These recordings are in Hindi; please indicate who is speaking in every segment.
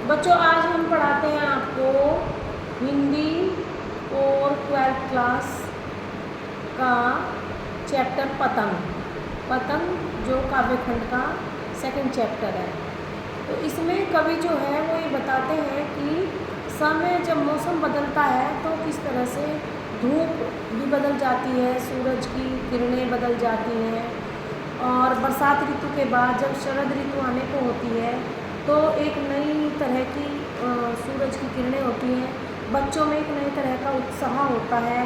Speaker 1: बच्चों आज हम पढ़ाते हैं आपको हिंदी और 12th क्लास का चैप्टर पतंग जो काव्यखंड का सेकंड चैप्टर है। तो इसमें कवि जो है वो ये बताते हैं कि समय जब मौसम बदलता है तो किस तरह से धूप भी बदल जाती है, सूरज की किरणें बदल जाती हैं, और बरसात ऋतु के बाद जब शरद ऋतु आने को होती है तो एक नई तरह की सूरज की किरणें होती हैं। बच्चों में एक नई तरह का उत्साह होता है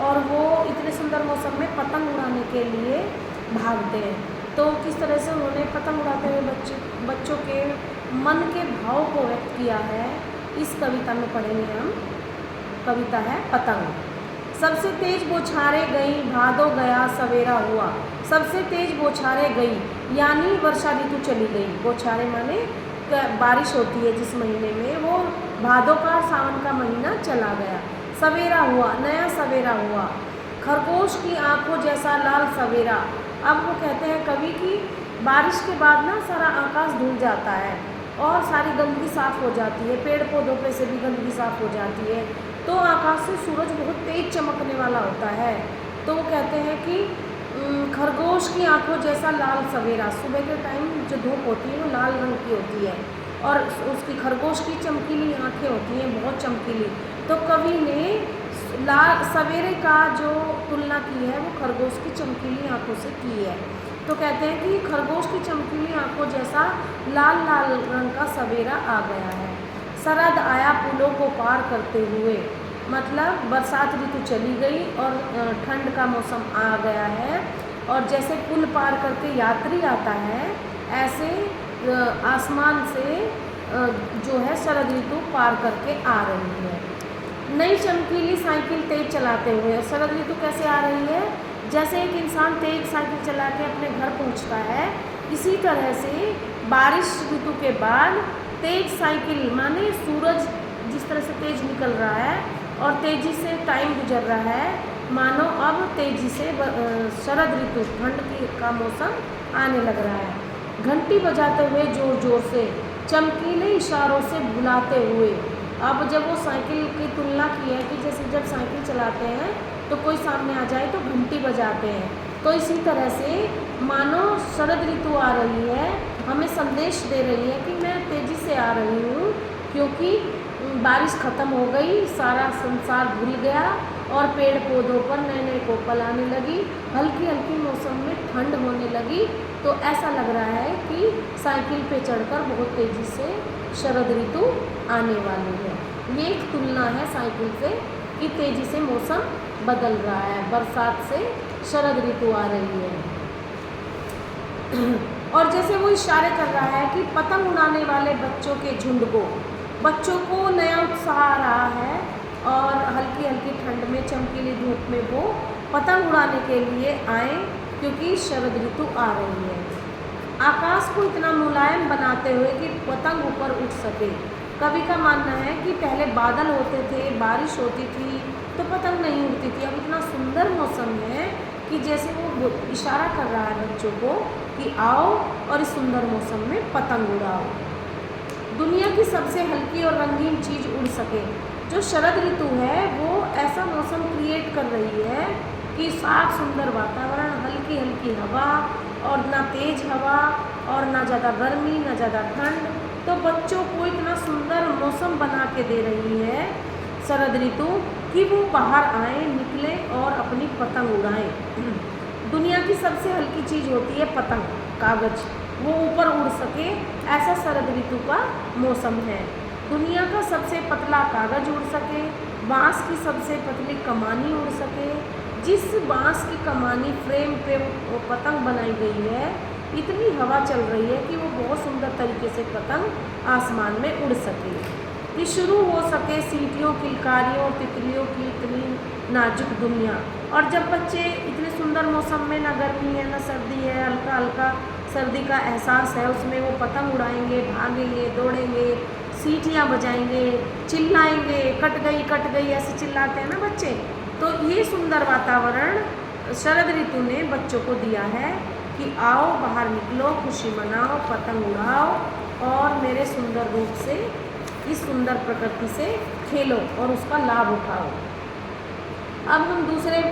Speaker 1: और वो इतने सुंदर मौसम में पतंग उड़ाने के लिए भागते हैं। तो किस तरह से उन्होंने पतंग उड़ाते हुए बच्चों के मन के भाव को व्यक्त किया है, इस कविता में पढ़ेंगे हम। कविता है पतंग। सबसे तेज बौछारें गई, भादो गया सवेरा हुआ। सबसे तेज बौछारें गई यानी वर्षा ऋतु चली गई। बौछारें माने बारिश होती है जिस महीने में, वो भादो का सावन का महीना चला गया। सवेरा हुआ, नया सवेरा हुआ। खरगोश की आंखों जैसा लाल सवेरा। अब वो कहते हैं कवि की बारिश के बाद ना सारा आकाश धुल जाता है और सारी गंदगी साफ़ हो जाती है, पेड़ पौधों पे से भी गंदगी साफ़ हो जाती है, तो आकाश से सूरज बहुत तेज चमकने वाला होता है। तो वो कहते हैं कि खरगोश की आंखों जैसा लाल सवेरा। सुबह के टाइम जो धूप होती है वो लाल रंग की होती है और उसकी खरगोश की चमकीली आंखें होती हैं, बहुत चमकीली। तो कवि ने लाल सवेरे का जो तुलना की है वो खरगोश की चमकीली आंखों से की है। तो कहते हैं कि खरगोश की चमकीली आंखों जैसा लाल लाल रंग का सवेरा आ गया है। शरद आया पुलों को पार करते हुए, मतलब बरसात ऋतु चली गई और ठंड का मौसम आ गया है, और जैसे पुल पार करके यात्री आता है ऐसे आसमान से जो है शरद ऋतु पार करके आ रही है। नई चमकीली साइकिल तेज चलाते हुए। शरद ऋतु कैसे आ रही है? जैसे एक इंसान तेज साइकिल चला के अपने घर पहुंचता है, इसी तरह से बारिश ऋतु के बाद तेज साइकिल माने सूरज जिस तरह से तेज निकल रहा है और तेज़ी से टाइम गुजर रहा है, मानो अब तेज़ी से शरद ऋतु ठंड का मौसम आने लग रहा है। घंटी बजाते हुए ज़ोर ज़ोर से, चमकीले इशारों से बुलाते हुए। अब जब वो साइकिल की तुलना की है कि जैसे जब साइकिल चलाते हैं तो कोई सामने आ जाए तो घंटी बजाते हैं, तो इसी तरह से मानो शरद ऋतु आ रही है, हमें संदेश दे रही है कि मैं तेज़ी से आ रही हूँ, क्योंकि बारिश ख़त्म हो गई, सारा संसार भूल गया और पेड़ पौधों पर नए नए कोपल आने लगी, हल्की हल्की मौसम में ठंड होने लगी। तो ऐसा लग रहा है कि साइकिल पे चढ़कर बहुत तेज़ी से शरद ऋतु आने वाली है। ये एक तुलना है साइकिल से कि तेज़ी से मौसम बदल रहा है, बरसात से शरद ऋतु आ रही है। और जैसे वो इशारे कर रहा है कि पतंग उड़ाने वाले बच्चों के झुंड को, बच्चों को नया उत्साह आ रहा है और हल्की हल्की ठंड में चमकीली धूप में वो पतंग उड़ाने के लिए आए, क्योंकि शरद ऋतु आ रही है। आकाश को इतना मुलायम बनाते हुए कि पतंग ऊपर उठ सके। कवि का मानना है कि पहले बादल होते थे, बारिश होती थी तो पतंग नहीं उड़ती थी, अब इतना सुंदर मौसम है कि जैसे वो इशारा कर रहा है बच्चों को कि आओ और इस सुंदर मौसम में पतंग उड़ाओ। दुनिया की सबसे हल्की और रंगीन चीज़ उड़ सके। जो शरद ऋतु है वो ऐसा मौसम क्रिएट कर रही है कि साफ सुंदर वातावरण, हल्की हल्की हवा और ना तेज़ हवा और ना ज़्यादा गर्मी ना ज़्यादा ठंड, तो बच्चों को इतना सुंदर मौसम बना के दे रही है शरद ऋतु कि वो बाहर आए, निकले और अपनी पतंग उड़ाएं। दुनिया की सबसे हल्की चीज़ होती है पतंग, कागज़, वो ऊपर उड़ सके, ऐसा शरद ऋतु का मौसम है। दुनिया का सबसे पतला कागज़ उड़ सके, बांस की सबसे पतली कमानी उड़ सके। जिस बांस की कमानी फ्रेम पे वो पतंग बनाई गई है, इतनी हवा चल रही है कि वो बहुत सुंदर तरीके से पतंग आसमान में उड़ सके। कि शुरू हो सके सीटियों, किलकारियों, तितलियों की इतनी नाजुक दुनिया। और जब बच्चे इतने सुंदर मौसम में ना गर्मी है ना सर्दी है, हल्का हल्का सर्दी का एहसास है, उसमें वो पतंग उड़ाएंगे, भागेंगे, दौड़ेंगे, सीटियाँ बजाएंगे, चिल्लाएंगे, कट गई ऐसे चिल्लाते हैं ना बच्चे। तो ये सुंदर वातावरण शरद ऋतु ने बच्चों को दिया है कि आओ बाहर निकलो, खुशी मनाओ, पतंग उड़ाओ और मेरे सुंदर रूप से इस सुंदर प्रकृति से खेलो और उसका लाभ उठाओ। अब हम दूसरे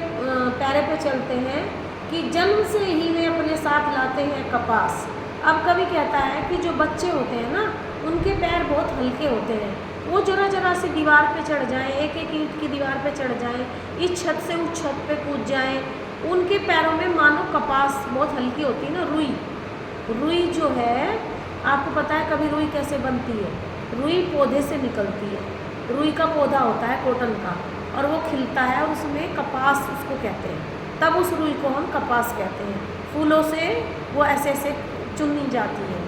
Speaker 1: पैरे पे चलते हैं कि जन्म से ही वे अपने साथ लाते हैं कपास। अब कवि कहता है कि जो बच्चे होते हैं ना, उनके पैर बहुत हल्के होते हैं। वो जरा जरा सी दीवार पे चढ़ जाएं, एक एक ईंट की दीवार पे चढ़ जाएं, इस छत से उस छत पे कूद जाएं, उनके पैरों में मानो कपास बहुत हल्की होती है ना, रुई। रुई जो है, आपको पता है कभी रुई कैसे बनती है? रुई पौधे से निकलती है। रुई का पौधा होता है कॉटन का, और वो खिलता है और उसमें कपास उसको कहते हैं। तब उस रुई को हम कपास कहते हैं। फूलों से वो ऐसे ऐसे चुनी जाती है।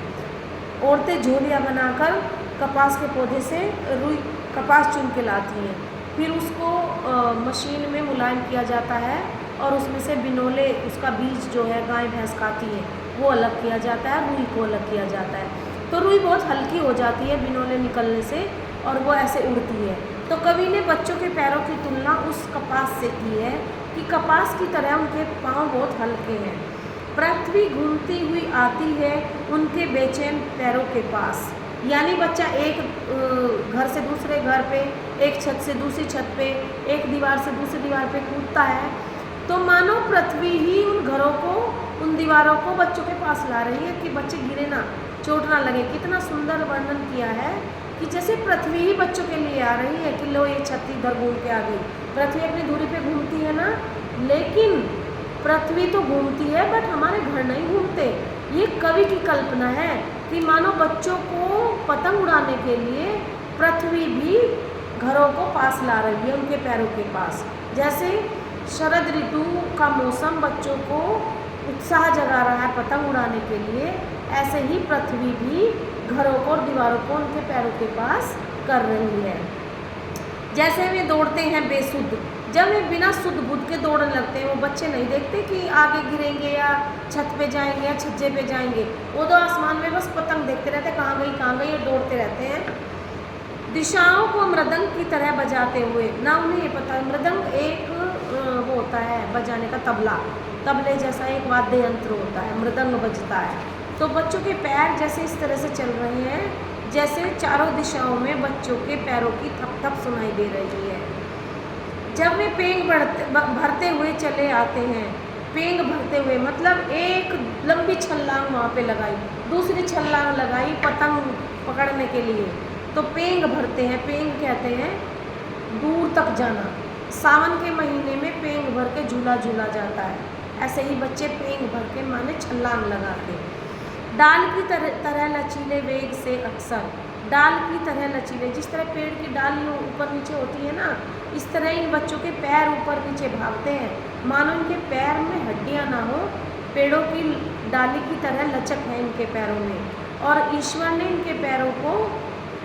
Speaker 1: औरतें झोलियाँ बनाकर कपास के पौधे से रुई कपास चुन के लाती हैं। फिर उसको मशीन में मुलायम किया जाता है और उसमें से बिनोले, उसका बीज जो है गाय भैंस खाती है, वो अलग किया जाता है, रुई को अलग किया जाता है। तो रुई बहुत हल्की हो जाती है बिनोले निकलने से, और वो ऐसे उड़ती है। तो कवि ने बच्चों के पैरों की तुलना उस कपास से की है कि कपास की तरह उनके पाँव बहुत हल्के हैं। पृथ्वी घूमती हुई आती है उनके बेचैन पैरों के पास। यानी बच्चा एक घर से दूसरे घर पे, एक छत से दूसरी छत पे, एक दीवार से दूसरी दीवार पे कूदता है, तो मानो पृथ्वी ही उन घरों को, उन दीवारों को बच्चों के पास ला रही है कि बच्चे गिरे ना, चोट ना लगे। कितना सुंदर वर्णन किया है कि जैसे पृथ्वी ही बच्चों के लिए आ रही है कि लो ये छत इधर घूम के आ गई। पृथ्वी अपनी धुरी पे घूमती है ना, लेकिन पृथ्वी तो घूमती है बट हमारे घर नहीं घूमते। ये कवि की कल्पना है कि मानो बच्चों को पतंग उड़ाने के लिए पृथ्वी भी घरों को पास ला रही है, उनके पैरों के पास। जैसे शरद ऋतु का मौसम बच्चों को उत्साह जगा रहा है पतंग उड़ाने के लिए, ऐसे ही पृथ्वी भी घरों को और दीवारों को उनके पैरों के पास कर रही है। जैसे वे दौड़ते हैं बेसुध, जब वे बिना सुध बुध के दौड़ने लगते हैं, वो बच्चे नहीं देखते कि आगे गिरेंगे या छत पे जाएंगे या छज्जे पे जाएंगे। वो तो आसमान में बस पतंग देखते रहते, कहाँ गई, और दौड़ते रहते हैं दिशाओं को मृदंग की तरह बजाते हुए। ना उन्हें ये पता है, मृदंग एक वो होता है बजाने का तबला, तबले जैसा एक वाद्य यंत्र होता है, मृदंग बजता है। तो बच्चों के पैर जैसे इस तरह से चल रहे हैं जैसे चारों दिशाओं में बच्चों के पैरों की थप थप सुनाई दे रही है। जब वे पेंग भरते हुए चले आते हैं, पेंग भरते हुए मतलब एक लंबी छलांग वहाँ पे लगाई, दूसरी छलांग लगाई पतंग पकड़ने के लिए, तो पेंग भरते हैं। पेंग कहते हैं दूर तक जाना। सावन के महीने में पेंग भर के झूला झूला जाता है, ऐसे ही बच्चे पेंग भर के माने छलांग लगाते। डाल की तरह लचीले वेग से अक्सर, डाल की तरह लचीले, जिस तरह पेड़ की डालियाँ ऊपर नीचे होती है ना, इस तरह इन बच्चों के पैर ऊपर नीचे भागते हैं, मानो इनके पैर में हड्डियाँ ना हो। पेड़ों की डाली की तरह लचक है इनके पैरों में, और ईश्वर ने इनके पैरों को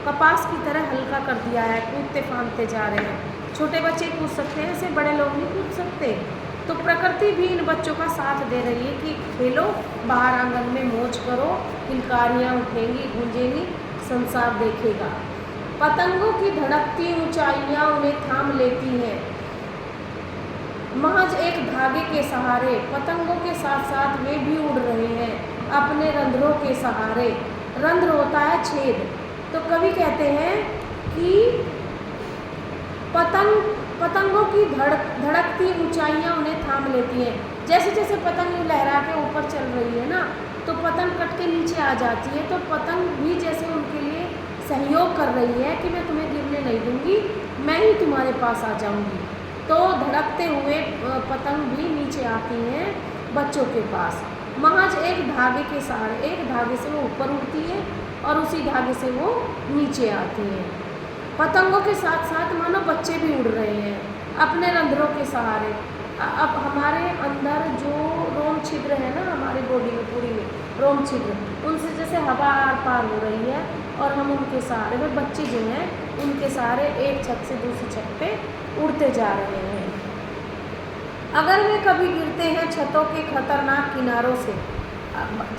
Speaker 1: कपास की तरह हल्का कर दिया है, कूदते फांदते जा रहे हैं। छोटे बच्चे कूद सकते हैं, ऐसे बड़े लोग नहीं कूद सकते। तो प्रकृति भी इन बच्चों का साथ दे रही है कि खेलो, बाहर आंगन में मौज करो, किलकारियाँ उठेंगी, गूंजेंगी, संसार देखेगा। पतंगों की धड़कती ऊंचाइयाँ उन्हें थाम लेती हैं, महज एक धागे के सहारे। पतंगों के साथ साथ वे भी उड़ रहे हैं अपने रंध्रों के सहारे। रंध्र होता है छेद। तो कवि कहते हैं कि पतंगों की धड़कती ऊंचाइयाँ उन्हें थाम लेती हैं। जैसे जैसे पतंग लहरा के ऊपर चल रही है ना, तो पतंग कट के नीचे आ जाती है, तो पतंग भी जैसे उनके लिए सहयोग कर रही है कि मैं तुम्हें गिरने नहीं दूंगी, मैं ही तुम्हारे पास आ जाऊंगी। तो धड़कते हुए पतंग भी नीचे आती हैं बच्चों के पास, महज एक धागे के सहारे। एक धागे से वो ऊपर उड़ती है और उसी धागे से वो नीचे आती हैं। पतंगों के साथ साथ मानो बच्चे भी उड़ रहे हैं अपने रंध्रों के सहारे। अब हमारे अंदर जो रोम छिद्र है ना, हमारी बॉडी में पूरी में रोम छिद्र, उनसे जैसे हवा आर पार हो रही है, और हम उनके सहारे में, बच्चे जो हैं उनके सहारे एक छत से दूसरी छत पे उड़ते जा रहे हैं। अगर वे कभी गिरते हैं छतों के खतरनाक किनारों से,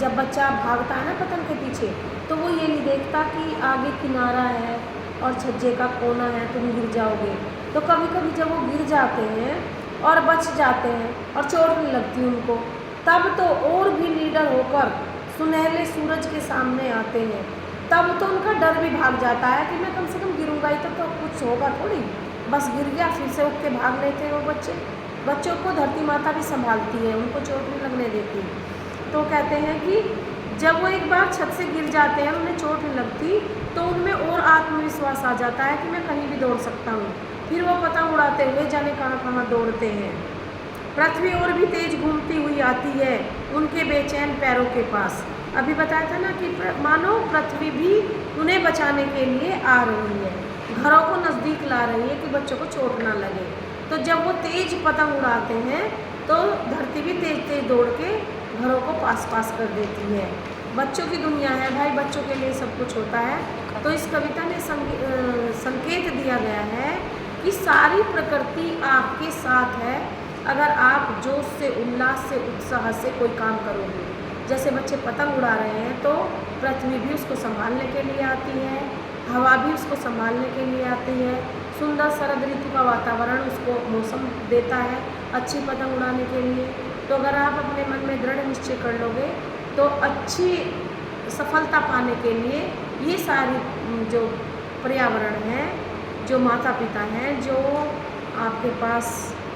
Speaker 1: जब बच्चा भागता है ना पतंग के पीछे, तो वो ये नहीं देखता कि आगे किनारा है और छज्जे का कोना है, तुम गिर जाओगे। तो कभी कभी जब वो गिर जाते हैं और बच जाते हैं और चोट नहीं लगती उनको, तब तो और भी निडर होकर सुनहले सूरज के सामने आते हैं। तब तो उनका डर भी भाग जाता है कि मैं कम से कम गिरूंगा ही तो कुछ होगा थोड़ी, बस गिर गया फिर से उठ के भाग लेते हैं वो बच्चे। बच्चों को धरती माता भी संभालती है, उनको चोट नहीं लगने देती। तो कहते हैं कि जब वो एक बार छत से गिर जाते हैं, उन्हें चोट नहीं लगती, तो उनमें और आत्मविश्वास आ जाता है कि मैं कहीं भी दौड़ सकता हूँ। फिर वो पतंग उड़ाते हुए जाने कहाँ कहाँ दौड़ते हैं। पृथ्वी और भी तेज घूमती हुई आती है उनके बेचैन पैरों के पास। अभी बताया था ना कि मानो पृथ्वी भी उन्हें बचाने के लिए आ रही है, घरों को नज़दीक ला रही है कि बच्चों को चोट ना लगे। तो जब वो तेज पतंग उड़ाते हैं तो धरती भी तेज तेज दौड़ के घरों को पास पास कर देती है। बच्चों की दुनिया है भाई, बच्चों के लिए सब कुछ होता है। तो इस कविता में संकेत दिया गया है कि सारी प्रकृति आपके साथ है अगर आप जोश से, उल्लास से, उत्साह से कोई काम करोगे। जैसे बच्चे पतंग उड़ा रहे हैं तो पृथ्वी भी उसको संभालने के लिए आती है, हवा भी उसको संभालने के लिए आती है, सुंदर शरद ऋतु का वातावरण उसको मौसम देता है अच्छी पतंग उड़ाने के लिए। तो अगर आप अपने मन में दृढ़ निश्चय कर लोगे तो अच्छी सफलता पाने के लिए ये सारी जो पर्यावरण है, जो माता पिता हैं, जो आपके पास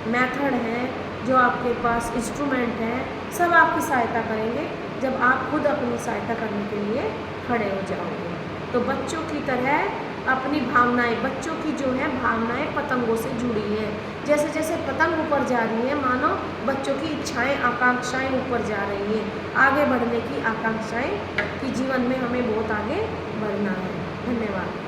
Speaker 1: मेथड हैं, जो आपके पास इंस्ट्रूमेंट हैं, सब आपकी सहायता करेंगे जब आप खुद अपनी सहायता करने के लिए खड़े हो जाओगे। तो बच्चों की तरह अपनी भावनाएं, बच्चों की जो है भावनाएं पतंगों से जुड़ी हैं। जैसे जैसे पतंग ऊपर जा रही है मानो बच्चों की इच्छाएं, आकांक्षाएं ऊपर जा रही हैं, आगे बढ़ने की आकांक्षाएं कि जीवन में हमें बहुत आगे बढ़ना है। धन्यवाद।